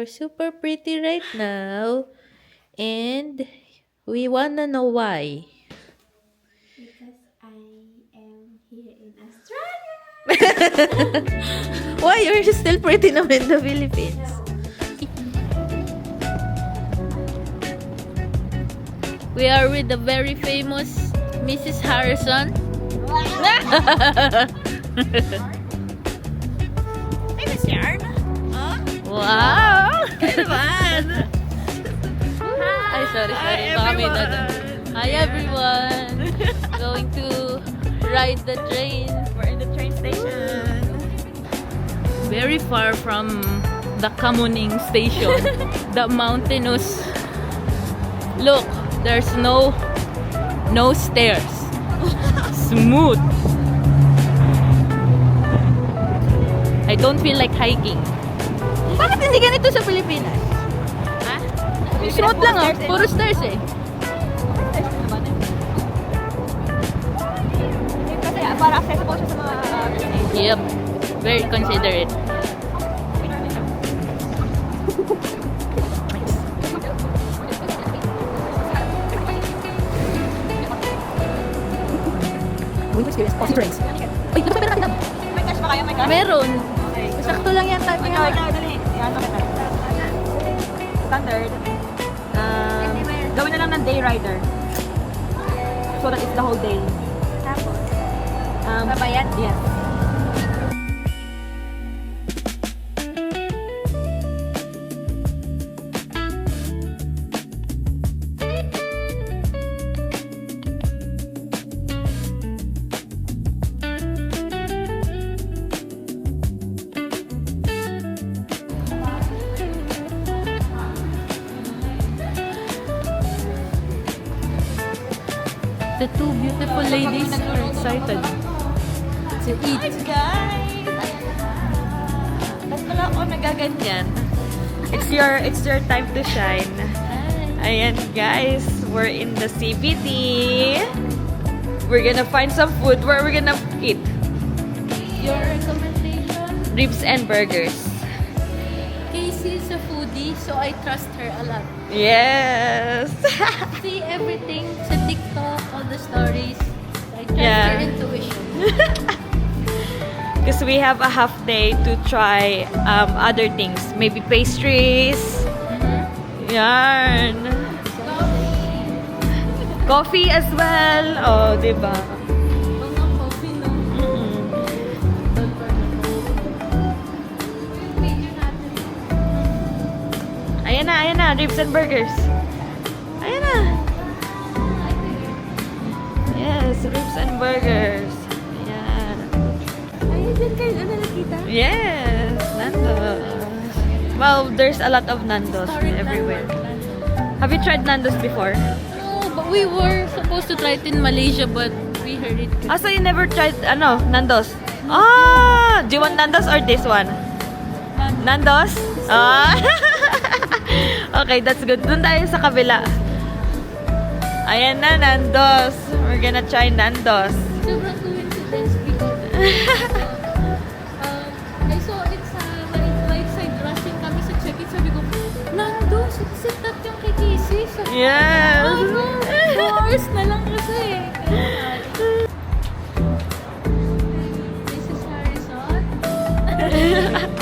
You're super pretty right now. And we wanna know why. Because I am here in Australia. Why? You're still pretty naman in the Philippines. We are with the very famous Mrs. Harrison. Hey, Miss Yarn. Wow! Everyone. Ay, sorry. Hi, Kami na everyone. Hi, everyone. Going to ride the train. We're in the train station. Very far from the Kamuning station. The mountainous. Look, there's no stairs. Smooth. I don't feel like hiking. Bakit hindi ganito sa Pilipinas? Ha? Smooth lang oh. Puro stairs eh. Kasi para accessible siya sa mga Yep. Very considerate. Going to experience positive trains. Wait, lapit na natin. May cash ba kayo? May cash? Meron. Sakto lang yata. Ikaw, dali. Yan, okay na. Standard. Gawin na lang ng day rider. So that it's the whole day. Tapos, Babayad? Yes. The two beautiful ladies are excited to eat. Guys! Ba't pala ako nagaganyan? It's your time to shine. Ayan guys, we're in the CBD. We're gonna find some food where we're gonna eat. Your recommendation? Ribs and burgers. Casey is a foodie, so I trust her a lot. Yes! See everything sa TikTok, all the stories. I trust Yeah. her intuition. Because we have a half day to try other things. Maybe pastries. Yarn. Coffee as well. Oh, diba? Mga coffee, no? Ayan na. Ribs and burgers. Ayan na. Yes, ribs and burgers. Ayan. Ay, dyan kayo na nakita? Yes, Nando's. Well, there's a lot of Nando's everywhere. Have you tried Nando's before? No, but we were supposed to try it in Malaysia, but we heard it. Ah, so you never tried, Nando's? Ah! Do you want Nando's or this one? Nando's? Ah! Okay, that's good. Doon tayo sa kabila. Ayan na, Nando's. We're gonna try Nando's. Sobrang coincidence because I saw it sa right side rushing kami sa check-in. Sabi ko, Nando's, sit up yung kay Casey. So, Yes! ano, 2 hours na lang kasi. This is Harrison.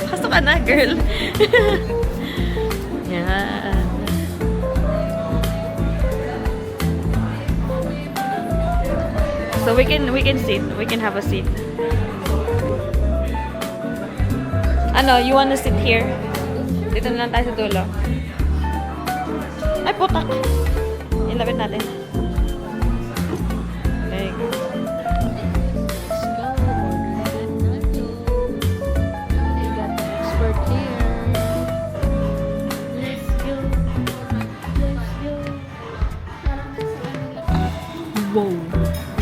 Pasok ka na, girl. Yan. So we can sit. We can have a seat. Ano, you wanna sit here? Dito na lang tayo sa dulo. Ay, putak! Ilapit natin. There you go. Let's go. Nando's. They got the expert here. Let's go. Let's go. Whoa.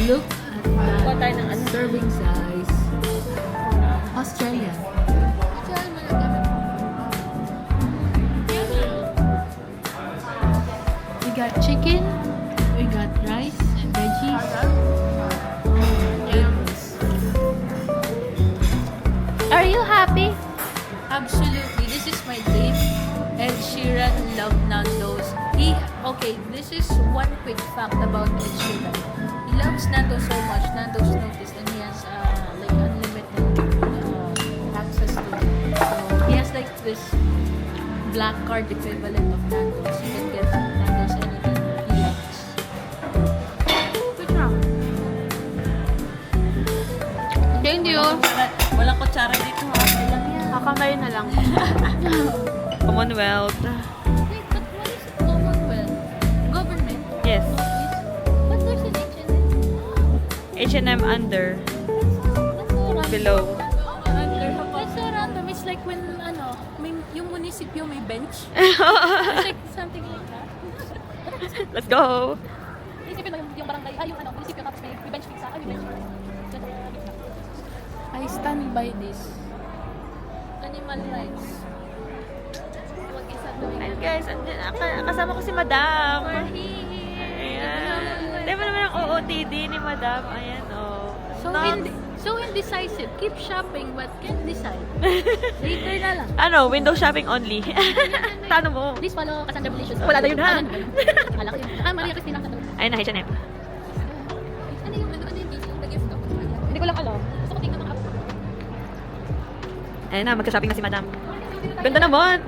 Look at Kuha tayo ng that serving size. Australia. We got chicken, we got rice and veggies. Oh my goodness. Are you happy? Absolutely. This is my dream. Ed Sheeran loved Nando's. Okay, this is one quick fact about Ed Sheeran. He loves Nando's so much. Nando's noticed, and he has like unlimited access to it. So he has like this black card equivalent of Nando's. You can get Nando's anything he likes. What's wrong? Thank you. Walang kutsara dito ha. Kakamay na lang. Commonwealth. Wait, but what is Commonwealth? Government? Yes. But there's an H&M under. That's so random. Below. That's so random. It's like when, yung munisipyo may bench. It's like something like that. Let's go. Isipin mo yung barangay, yung munisipyo tapos may bench pizza. May bench pizza. I stand by this. Animal rights. Huwag isa doing Ayun guys, kasama ko si Madam. We're here. Ayan. Di ba naman ang OOTD ni Madam? Ayan o. So indecisive. Keep shopping but can't decide. Later na lang. Ano, window shopping only. Tano mo. Please follow Cassandra Belicious. Wala na yun, ha? Ala ko yun. Maria Cristina Cassandra. Ayun na, H&M. Ano yung gift ko? Hindi ko lang alam. Gusto ko tingnan ng app. Ayun na, magka-shopping na si Madam. Ganda naman.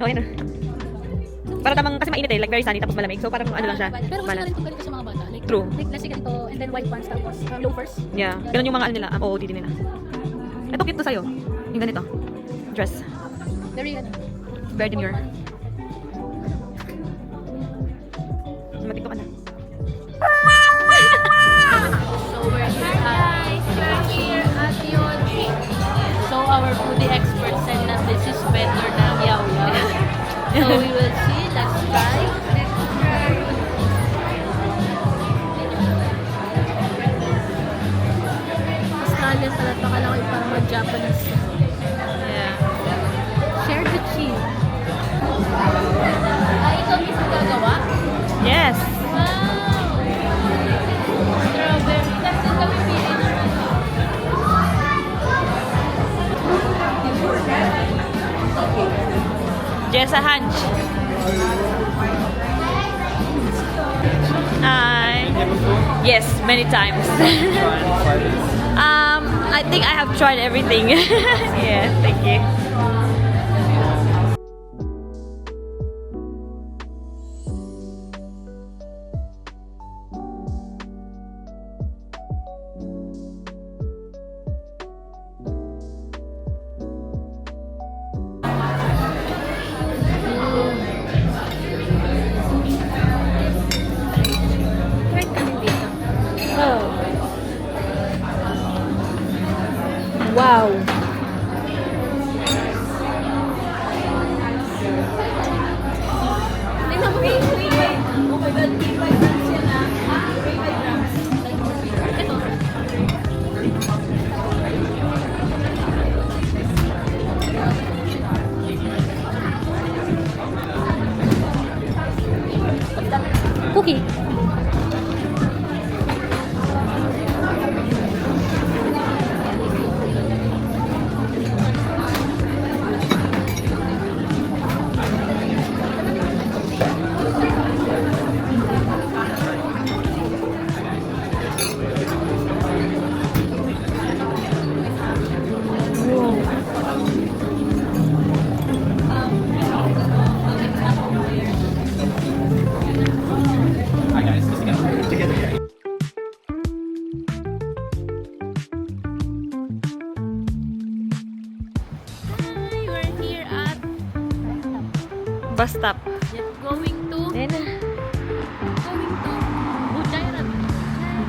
Okay na. Para tamang, kasi mainit eh, like very sunny tapos malamig. So parang ano lang siya, Pero gusto na balance. rin itong ganito sa mga bata. Like, True. Like, let's say ganito, and then white pants, tapos loafers. Yeah, ganun yung mga ano nila, OOTD nila. Ito cute to sa'yo. Yung ganito. Dress. Very, Very demure. Matik ka na. So we're here at Yonji. So our foodie expert said that this is better than Yao Yao. So we will see. Let's try. Mas nalis na napakalaki parang mag-Japanese. Yeah. Share the cheese. Ikaw mismo gagawa? Yes. Wow! Strawberry. Tapos yung kami pili naman. Jessa Hanch. Yes, many times. I think I have tried everything. Yeah, thank you. Try kami dito. Wow. Tingnan mo. Oh my God, P5 grams yan ah. P5 grams. Ito. Cookie. Hi, we're here at Bus stop. going to Bujaira.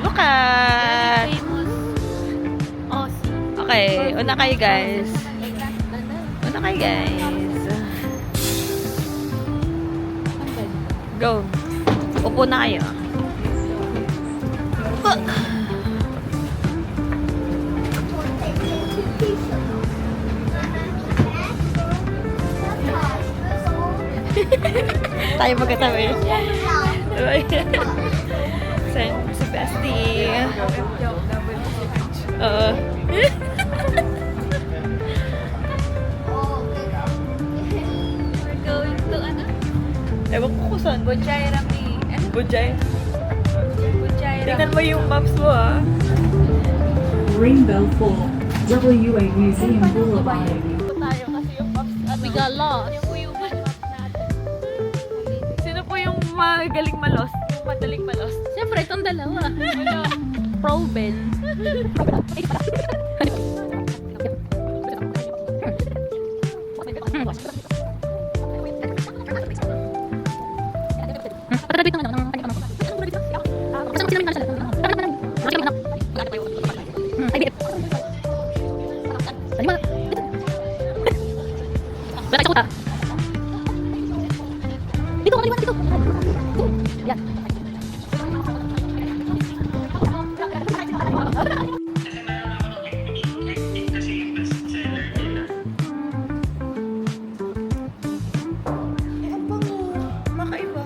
Look at. Very famous Aussie. Okay, una kayo guys. Una kayo guys. Go. Upo na kayo. Tayo magkatabi. Si Bestie. Oo. We're going to ano? Ewan ko kung saan. Bujay Rami. Bujay. Bujay Tingnan mo yung maps mo ah. Rainbow Falls, WA Museum Boulevard. Tayo kasi yung maps. We got lost. Sino po yung magaling malos? Yung madaling malos? Siyempre, itong dalawa. Proben. Makaiba.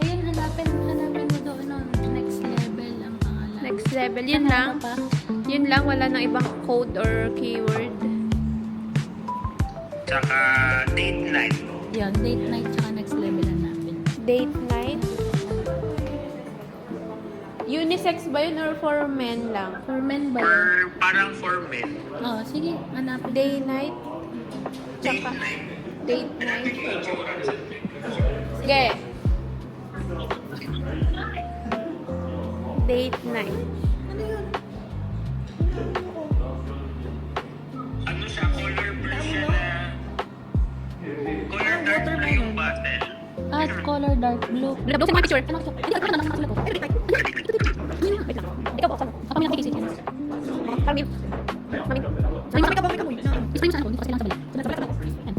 Ayun, hanapin mo doon no, next level ang pangalan. Next level. Yun lang. Ano pa? Yun lang. Wala nang ibang code or keyword. Tsaka date night. Yun, date night tsaka next level hanapin. Date night. Unisex ba yun or for men lang? For men ba yun? Or parang for men. Oh, sige, hanapin. Day night. Date Tsaka night. date night. Sige. Date night. Ano siya? Color blue siya na... Color dark na yung bottle. At color dark blue. Buksan mo yung picture. Ano ito? Hindi, ano nakasulat ko? Wait lang. Ikaw buksan mo. Ako may nakikisip yan. Parang yun. Mami. Mami ka ba? Ispa yung saan ko? Hindi ko kasi lang sa bali. Yan.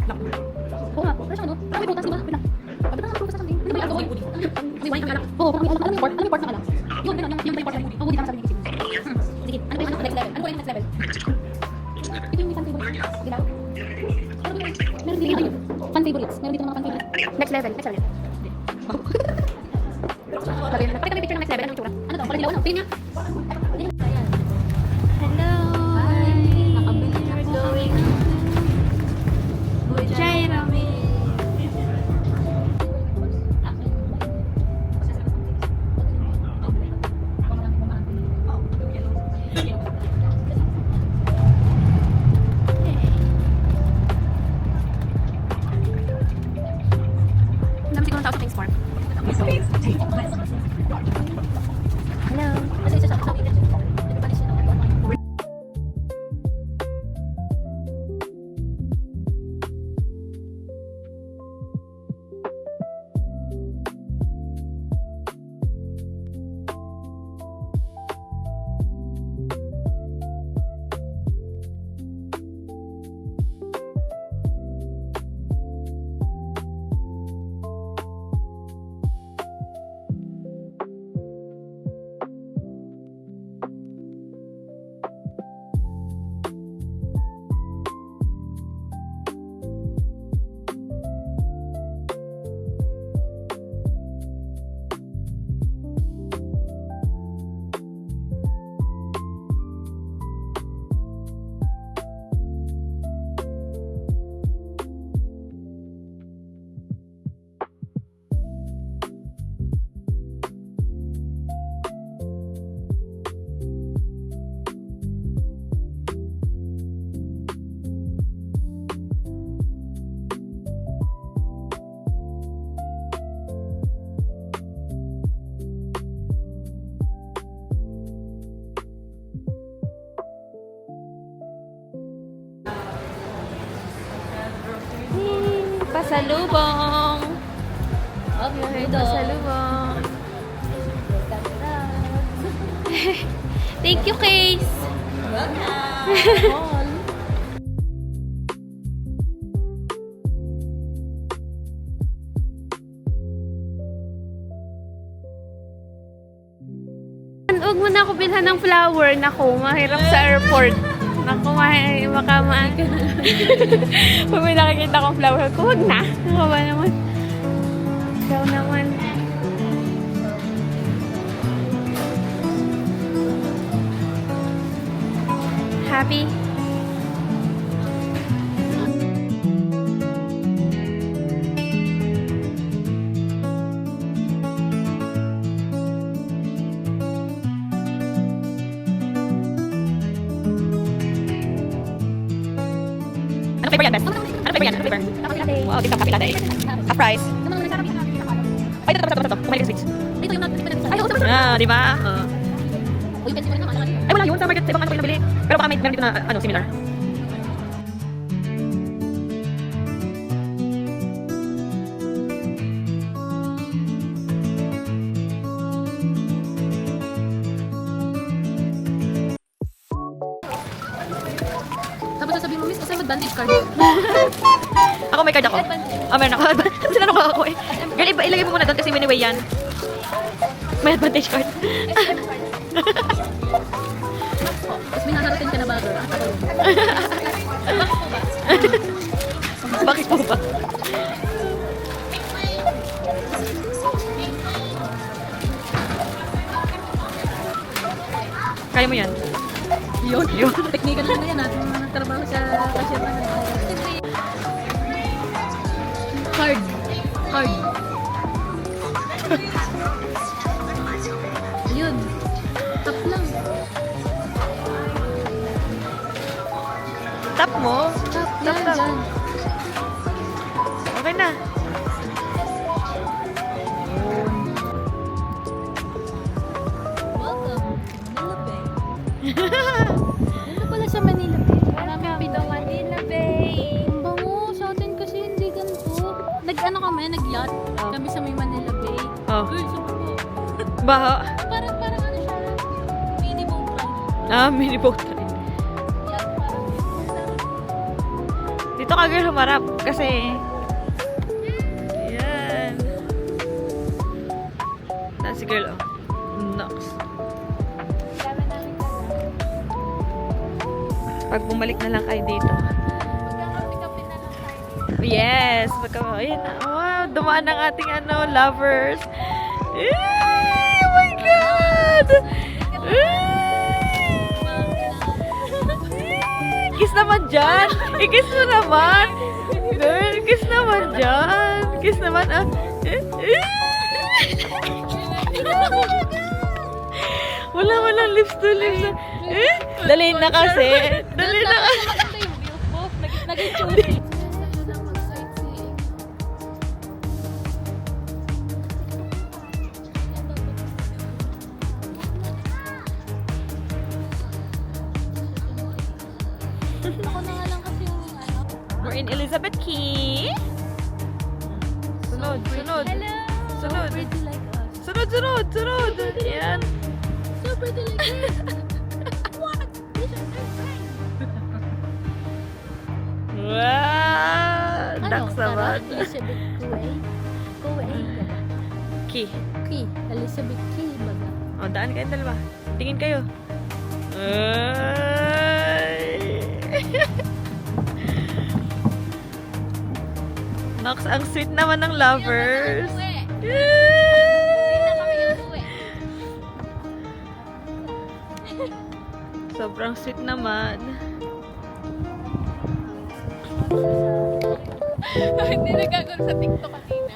Oo nga. Pero siya ano? Parang may butas, di ba? Wait lang. Pag na prutas something. Ano ba yung alcohol? May wine kang alam. Oo, parang may alam. Alam mo yung port? Alam mo yung port na alam? Yun, ganun. Yung may port na yun. Ang woody kang sabi ni Kisip. Sige. Ano ba yung next level? Ano ba yung next level? Ito yung fan favorites. Dilaw? Ano ba yung... Meron dito yun. Fan favorites. Meron dito mga fan favorites. Next level. Next level. Sabi na. Pakita mo yung picture ng next level. Anong itsura? Ano to? Parang dilaw, no? Tingnan. Hello. Nakabili na po kami ng Bujay Rami. Ang dami siguro ng tao sa Kings Park. Hello. Kasi isa sa akin. Pasalubong. Okay, Pasalubong. Thank you, Case. Huwag mo na ako bilhan ng flower. Naku, mahirap sa airport. Naku, makamaan. Pag may nakikita kong flower ko, huwag na. Ako ba naman? Ikaw naman. Happy? Ano flavor yan, Bes? Ano flavor yan? Ano flavor? Wow, TikTok Cafe Latte. Half price. Ay, ito. Kumain ka sweets. Ito yung Ay, di ba? Uy, pwede mo rin naman. Ay, wala yun. Sa market, sa ibang ano ko yung nabili. Pero baka meron dito na, similar. Tapos sasabihin mo, miss, kasi mag-bandage card. Ako may card ako. Meron ako. Sinanong ko ako eh. Girl, ilagay mo muna doon kasi anyway yan. May advantage card. Tapos may nasarating ka na ba, girl? Bakit po ba? Kaya mo yan. Yun. Teknika na yan, natin nagtrabaho sa cashier na. Hard. Yun. Tap lang. Tap mo. Tap Tap, yan tap. dyan. Okay na. Welcome. Manila Bay. Ano pala sa Manila Bay? Marami pito Manila Bay. Ang bango. Sa atin kasi hindi ganito. Nag-ano kami, nag-yacht. Oh. Kami sa may Manila Bay. Oh. Girl, super po. Baho. Parang ano siya. Mini boat ride. Mini boat ride. Yacht parang Dito ka girl humarap kasi yan. Na si girl oh. Nox. Pag bumalik na lang kayo dito. Yes! Ayan na. Wow! Dumaan ang ating lovers. Oh my God! Kiss naman dyan! I-kiss mo naman! Girl, kiss naman dyan! Kiss naman ah! Walang lips to lips. Dali na kasi. Dali na kasi. maganda yung view ko. Nag-choose. Ako na nga lang kasi yung We're in Elizabeth Key. Sunod. Hello! Sunod. So pretty like us. Sunod. Yan. So pretty like us. What? Wow! Ducks Tara, naman. Elizabeth Kuwait. Key. Key. Elizabeth Key baga. O, daan kayo dalawa. Tingin kayo. Ay! Nox, ang sweet naman ng lovers. Sobrang sweet naman. Hindi nagagawin sa TikTok kanina.